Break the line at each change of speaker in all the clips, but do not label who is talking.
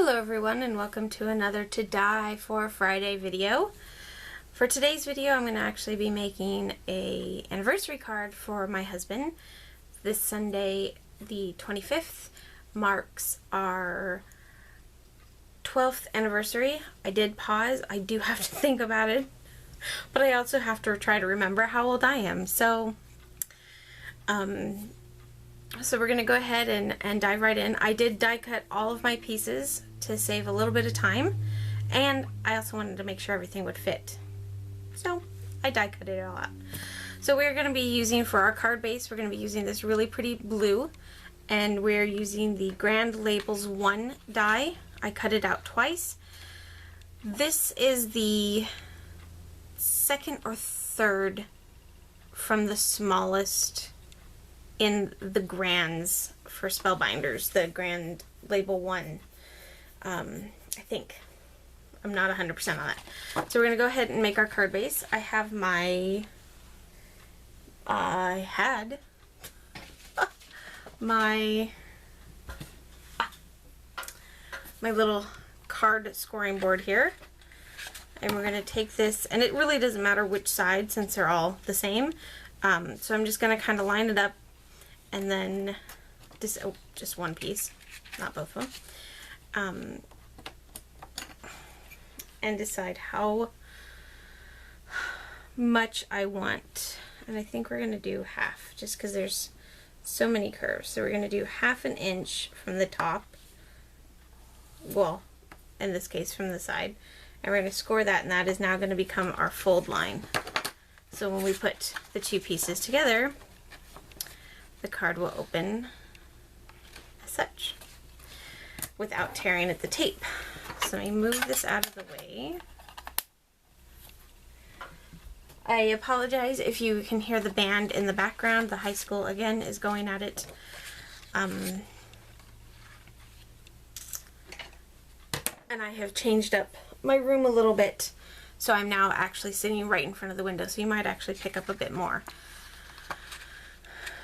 Hello everyone, and welcome to another To Die for Friday video. For today's video, I'm going to actually be making a anniversary card for my husband. This Sunday, the 25th, marks our 12th anniversary. I did pause. I do have to think about it, but I also have to try to remember how old I am. So we're going to go ahead and dive right in. I did die cut all of my pieces to save a little bit of time, and I also wanted to make sure everything would fit. So I die cut it all out. So we're going to be using, for our card base, we're going to be using this really pretty blue, and we're using the Grand Labels 1 die. I cut it out twice. This is the second or third from the smallest in the grands for Spellbinders, the Grand Label 1. I think. I'm not 100% on that. So we're going to go ahead and make our card base. I had my little card scoring board here. And we're going to take this, and it really doesn't matter which side since they're all the same. So I'm just going to kind of line it up, and then just one piece, not both of them, and decide how much I want. And I think we're going to do half, just because there's so many curves. So we're going to do 1/2 inch from the top, well, in this case from the side, and we're going to score that, and that is now going to become our fold line. So when we put the two pieces together, the card will open as such without tearing at the tape. So let me move this out of the way. I apologize if you can hear the band in the background. The high school again is going at it. And I have changed up my room a little bit, so I'm now actually sitting right in front of the window, so you might actually pick up a bit more.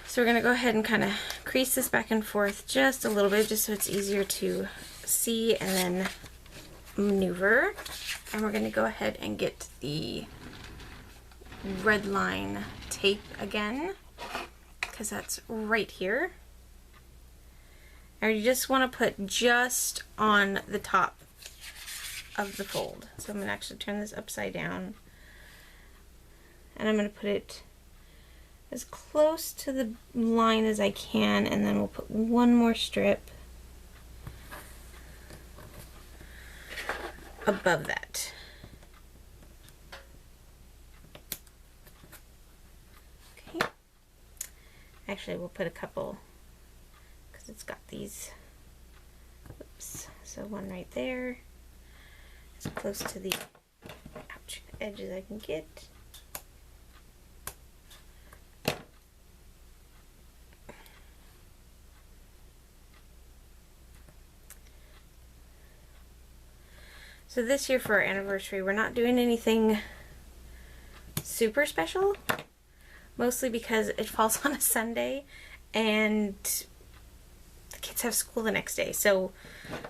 So we're going to go ahead and kind of crease this back and forth just a little bit, just so it's easier to see and then maneuver. And we're going to go ahead and get the red line tape again, because that's right here. And you just want to put just on the top of the fold. So I'm going to actually turn this upside down, and I'm going to put it as close to the line as I can, and then we'll put one more strip above that. Okay. Actually, we'll put a couple, because it's got these, oops, so one right there, as close to the edge as I can get. So this year for our anniversary, we're not doing anything super special, mostly because it falls on a Sunday and the kids have school the next day. So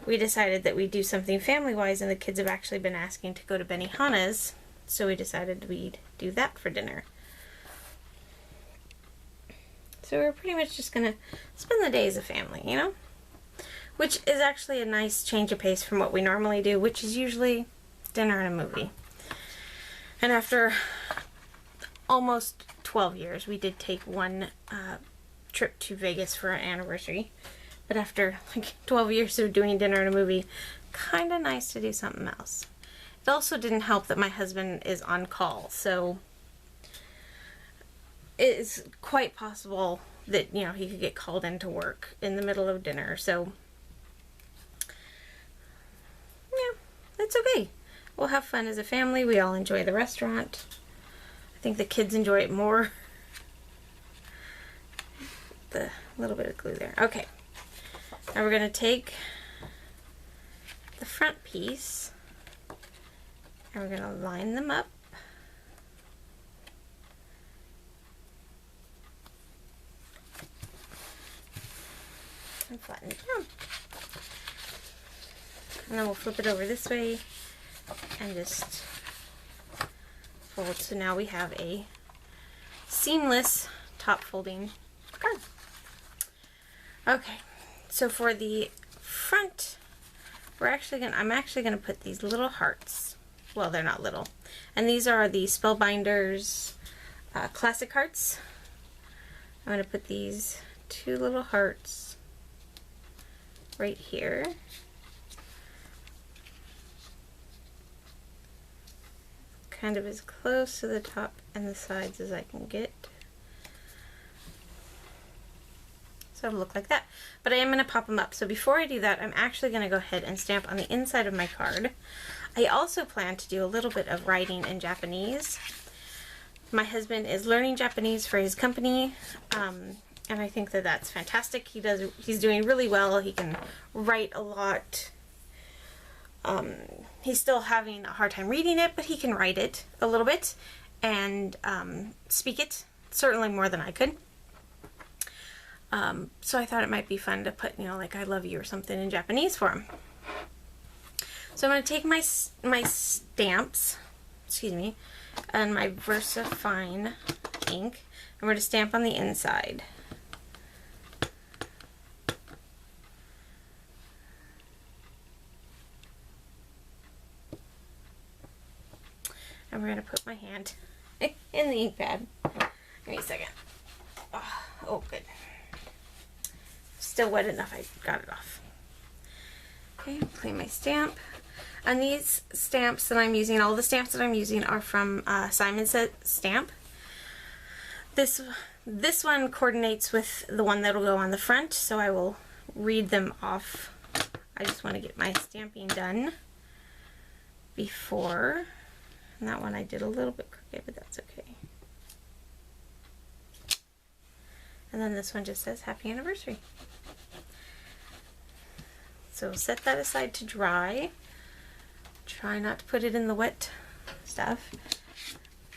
we decided that we'd do something family-wise, and the kids have actually been asking to go to Benihana's, so we decided we'd do that for dinner. So we're pretty much just gonna spend the day as a family, you know? Which is actually a nice change of pace from what we normally do, which is usually dinner and a movie. And after almost 12 years, we did take one trip to Vegas for our anniversary. But after like 12 years of doing dinner and a movie, kind of nice to do something else. It also didn't help that my husband is on call, so it is quite possible that, you know, he could get called into work in the middle of dinner, so it's okay. We'll have fun as a family. We all enjoy the restaurant. I think the kids enjoy it more. The little bit of glue there. Okay. Now we're going to take the front piece and we're going to line them up. And flatten it down. And then we'll flip it over this way and just fold. So now we have a seamless top folding card. Okay, so for the front, I'm actually gonna put these little hearts. Well, they're not little. And these are the Spellbinders classic hearts. I'm gonna put these 2 little hearts right here. Kind of as close to the top and the sides as I can get. So it'll look like that. But I am going to pop them up. So before I do that, I'm actually going to go ahead and stamp on the inside of my card. I also plan to do a little bit of writing in Japanese. My husband is learning Japanese for his company, and I think that that's fantastic. He's doing really well. He can write a lot. He's still having a hard time reading it, but he can write it a little bit and speak it, certainly more than I could. So I thought it might be fun to put, like I love you or something in Japanese for him. So I'm going to take my stamps, and my VersaFine ink, and we're going to stamp on the inside. And we're going to put my hand in the ink pad. Give me a second. Oh, good. Still wet enough, I got it off. Okay, clean my stamp. And these stamps that I'm using, all the stamps that I'm using are from Simon Says Stamp. This one coordinates with the one that'll go on the front, so I will read them off. I just want to get my stamping done before. And that one I did a little bit crooked, but that's okay. And then this one just says Happy Anniversary. So set that aside to dry. Try not to put it in the wet stuff.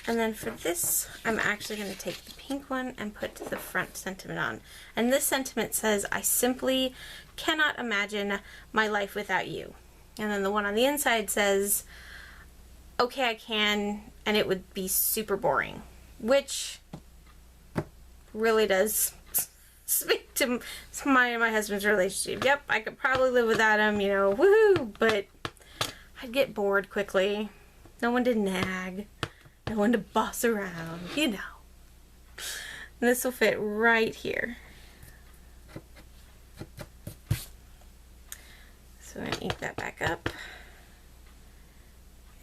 And then for this, I'm actually going to take the pink one and put the front sentiment on. And this sentiment says, I simply cannot imagine my life without you. And then the one on the inside says, okay, I can, and it would be super boring. Which really does speak to my and my husband's relationship. Yep, I could probably live without him, woohoo, but I'd get bored quickly. No one to nag, no one to boss around, And this will fit right here. So I'm going to ink that back up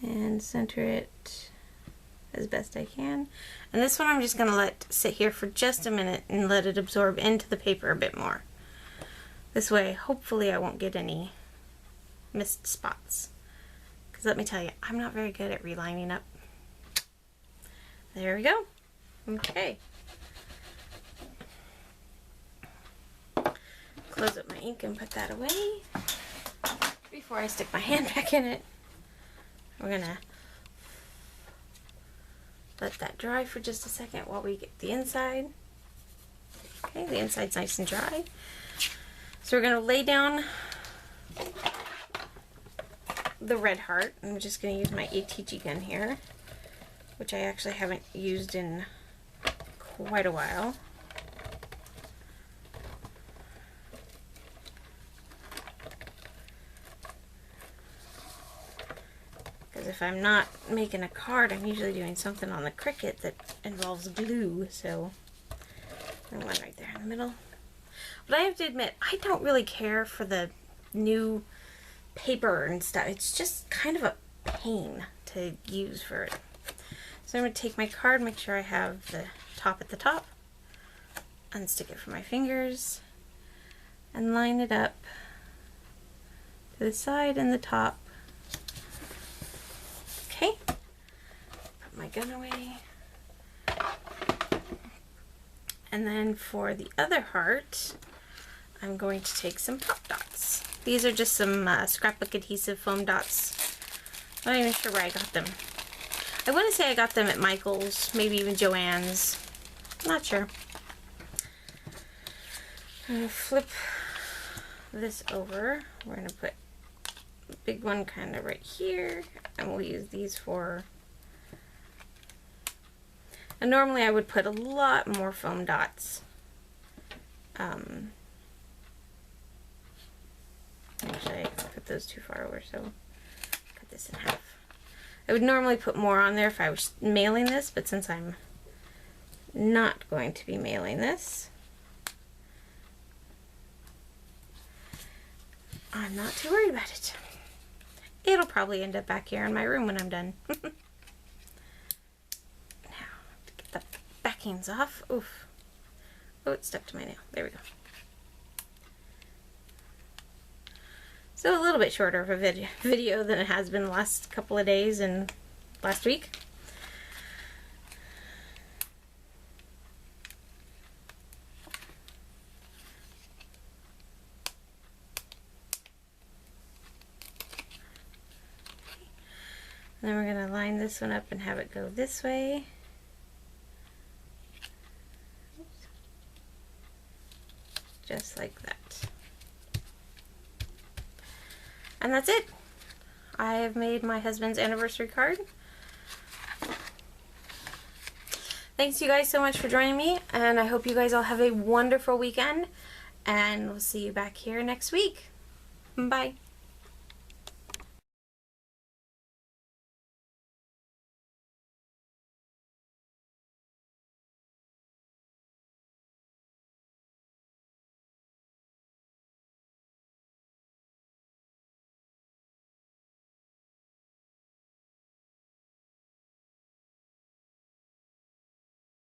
and center it as best I can. And this one I'm just going to let sit here for just a minute and let it absorb into the paper a bit more. This way, hopefully I won't get any missed spots. Because let me tell you, I'm not very good at relining up. There we go. Okay. Close up my ink and put that away before I stick my hand back in it. We're going to let that dry for just a second while we get the inside. Okay, the inside's nice and dry. So we're going to lay down the red heart. I'm just going to use my ATG gun here, which I actually haven't used in quite a while. Because if I'm not making a card, I'm usually doing something on the Cricut that involves glue, so there's one right there in the middle. But I have to admit, I don't really care for the new paper and stuff. It's just kind of a pain to use for it. So I'm going to take my card, make sure I have the top at the top, unstick it from my fingers, and line it up to the side and the top. Okay, put my gun away. And then for the other heart, I'm going to take some pop dots. These are just some scrapbook adhesive foam dots. I'm not even sure where I got them. I want to say I got them at Michael's, maybe even Joann's. I'm not sure. I'm going to flip this over. We're going to put big one kind of right here, and we'll use these for, and normally I would put a lot more foam dots. Actually, I put those too far over, so cut this in half. I would normally put more on there if I was mailing this, but since I'm not going to be mailing this, I'm not too worried about it. It'll probably end up back here in my room when I'm done. Now, to get the backings off. Oof. Oh, it stuck to my nail. There we go. So a little bit shorter of a video than it has been the last couple of days and last week. And then we're going to line this one up and have it go this way. Just like that. And that's it. I have made my husband's anniversary card. Thanks you guys so much for joining me, and I hope you guys all have a wonderful weekend, and we'll see you back here next week. Bye.